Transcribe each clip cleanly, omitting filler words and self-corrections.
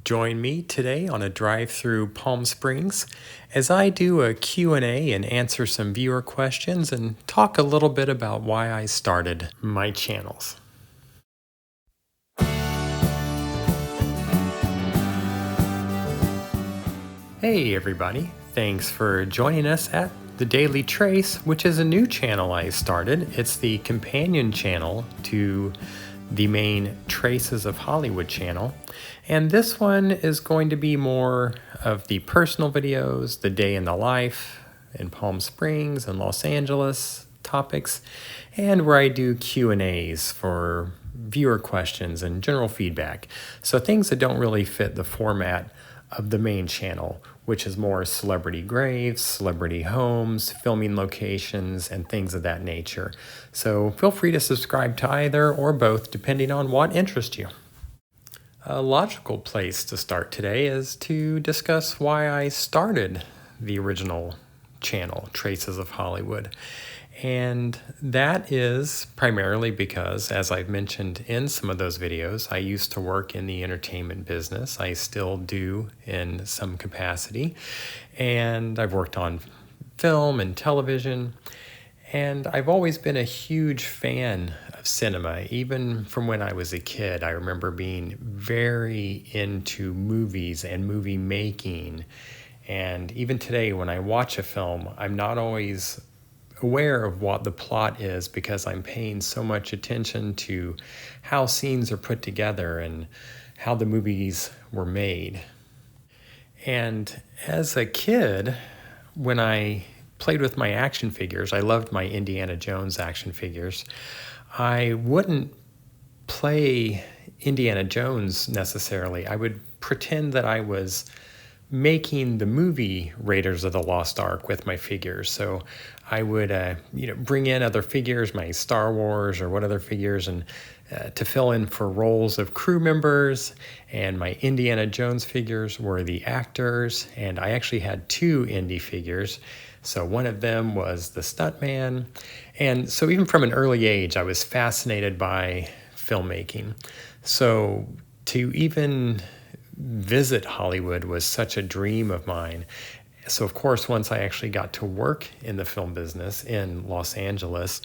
Join me today on a drive through Palm Springs as I do a Q&A and answer some viewer questions and talk a little bit about why I started my channels. Hey everybody, thanks for joining us at The Daily Trace, which is a new channel I started. It's the companion channel to the main Traces of Hollywood channel. And this one is going to be more of the personal videos, the day in the life in Palm Springs and Los Angeles topics, and where I do Q&As for viewer questions and general feedback. So things that don't really fit the format of the main channel, which is more celebrity graves, celebrity homes, filming locations, and things of that nature. So feel free to subscribe to either or both, depending on what interests you. A logical place to start today is to discuss why I started the original channel, Traces of Hollywood. And that is primarily because, as I've mentioned in some of those videos, I used to work in the entertainment business. I still do in some capacity. And I've worked on film and television. And I've always been a huge fan of cinema, even from when I was a kid. I remember being very into movies and movie making. And even today, when I watch a film, I'm not always aware of what the plot is because I'm paying so much attention to how scenes are put together and how the movies were made. And as a kid, when I played with my action figures, I loved my Indiana Jones action figures. I wouldn't play Indiana Jones necessarily. I would pretend that I was making the movie Raiders of the Lost Ark with my figures. So I would bring in other figures, my Star Wars or what other figures, and to fill in for roles of crew members. And my Indiana Jones figures were the actors, and I actually had two Indy figures. So one of them was the stuntman. And so even from an early age, I was fascinated by filmmaking. So to even visit Hollywood was such a dream of mine. So of course, once I actually got to work in the film business in Los Angeles,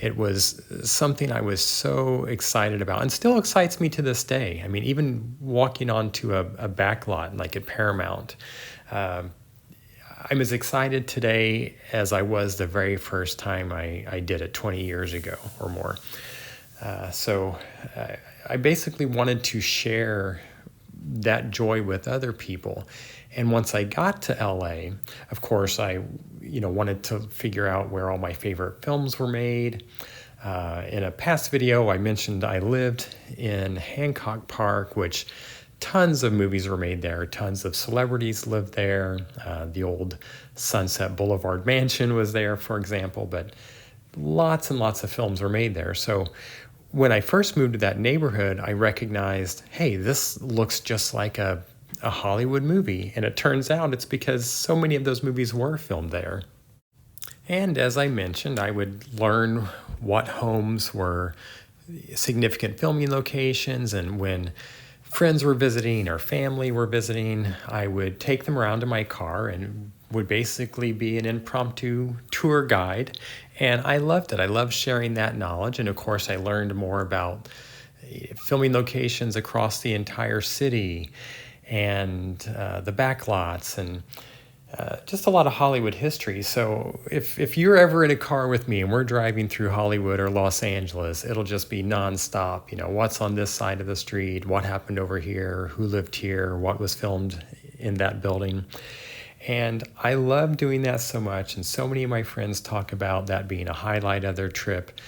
it was something I was so excited about and still excites me to this day. I mean, even walking onto a back lot like at Paramount, I'm as excited today as I was the very first time I did it 20 years ago or more. So I basically wanted to share that joy with other people. And once I got to LA, of course, I wanted to figure out where all my favorite films were made. In a past video, I mentioned I lived in Hancock Park, which tons of movies were made there. Tons of celebrities lived there. The old Sunset Boulevard mansion was there, for example, but lots and lots of films were made there. So when I first moved to that neighborhood, I recognized, hey, this looks just like a Hollywood movie. And it turns out it's because so many of those movies were filmed there. And as I mentioned, I would learn what homes were significant filming locations, and when friends were visiting or family were visiting, I would take them around in my car and would basically be an impromptu tour guide. And I loved it. I loved sharing that knowledge. And of course, I learned more about filming locations across the entire city and the backlots and just a lot of Hollywood history. So if you're ever in a car with me and we're driving through Hollywood or Los Angeles, it'll just be nonstop. What's on this side of the street, what happened over here, who lived here, what was filmed in that building. And I love doing that so much. And so many of my friends talk about that being a highlight of their trip,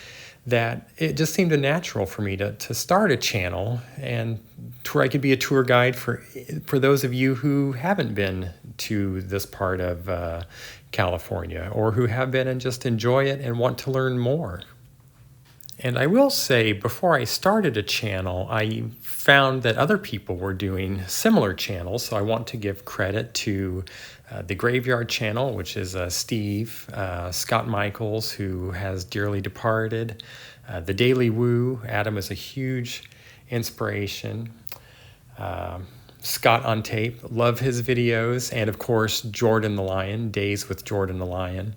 that it just seemed natural for me to start a channel and to where I could be a tour guide for those of you who haven't been to this part of California, or who have been and just enjoy it and want to learn more. And I will say, before I started a channel, I found that other people were doing similar channels. So I want to give credit to the Graveyard Channel, which is Steve, Scott Michaels, who has dearly departed. The Daily Woo, Adam is a huge inspiration. Scott on Tape, love his videos, and of course Jordan the Lion, Days with Jordan the Lion.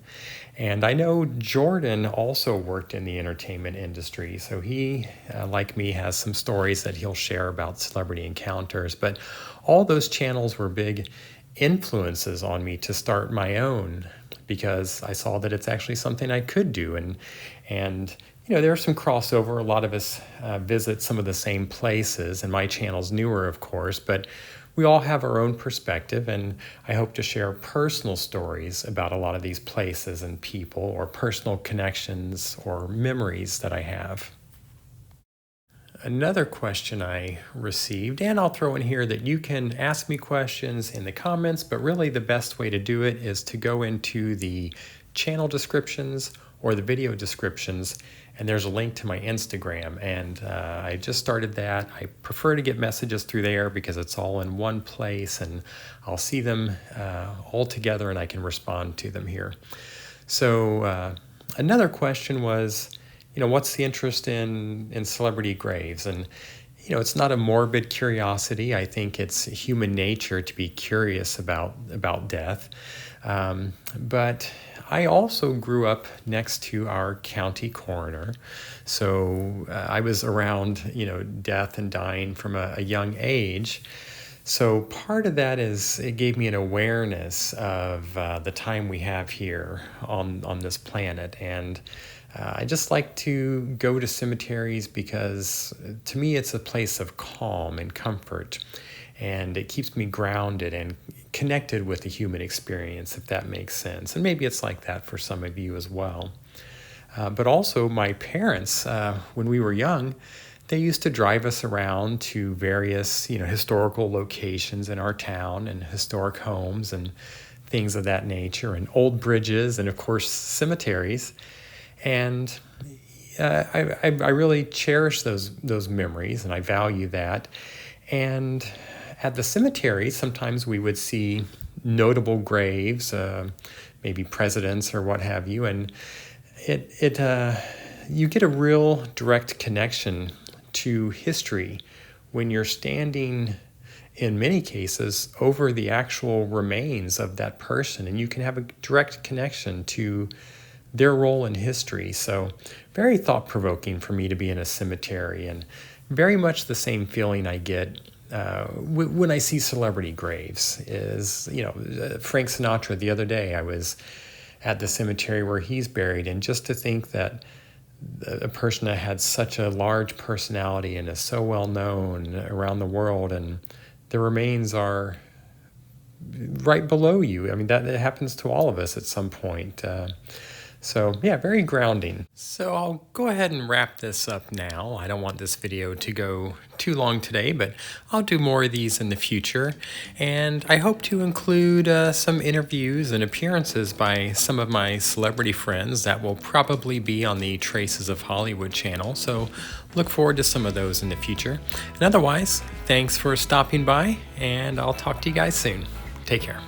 And I know Jordan also worked in the entertainment industry, so he, like me, has some stories that he'll share about celebrity encounters. But all those channels were big influences on me to start my own, because I saw that it's actually something I could do. And you know, there's some crossover. A lot of us visit some of the same places, and my channel's newer, of course, but we all have our own perspective, and I hope to share personal stories about a lot of these places and people, or personal connections or memories that I have. Another question I received, and I'll throw in here that you can ask me questions in the comments, but really the best way to do it is to go into the channel descriptions or the video descriptions, and there's a link to my Instagram, and I just started that. I prefer to get messages through there because it's all in one place, and I'll see them all together and I can respond to them here. So another question was, you know, what's the interest in celebrity graves? And you know, it's not a morbid curiosity. I think it's human nature to be curious about death. But I also grew up next to our county coroner. So I was around, you know, death and dying from a young age. So part of that is it gave me an awareness of the time we have here on this planet. And I just like to go to cemeteries because to me it's a place of calm and comfort, and it keeps me grounded and connected with the human experience, if that makes sense. And maybe it's like that for some of you as well. But also my parents, when we were young, they used to drive us around to various, you know, historical locations in our town and historic homes and things of that nature, and old bridges, and of course cemeteries. And I really cherish those memories, and I value that. And at the cemetery, sometimes we would see notable graves, maybe presidents or what have you, and you get a real direct connection to history when you're standing, in many cases, over the actual remains of that person, and you can have a direct connection to their role in history. So very thought-provoking for me to be in a cemetery, and very much the same feeling I get when I see celebrity graves is, you know, Frank Sinatra. The other day I was at the cemetery where he's buried, and just to think that a person that had such a large personality and is so well known around the world, and the remains are right below you. I mean, that happens to all of us at some point. So yeah, very grounding. So I'll go ahead and wrap this up now. I don't want this video to go too long today, but I'll do more of these in the future. And I hope to include some interviews and appearances by some of my celebrity friends that will probably be on the Traces of Hollywood channel. So look forward to some of those in the future. And otherwise, thanks for stopping by, and I'll talk to you guys soon. Take care.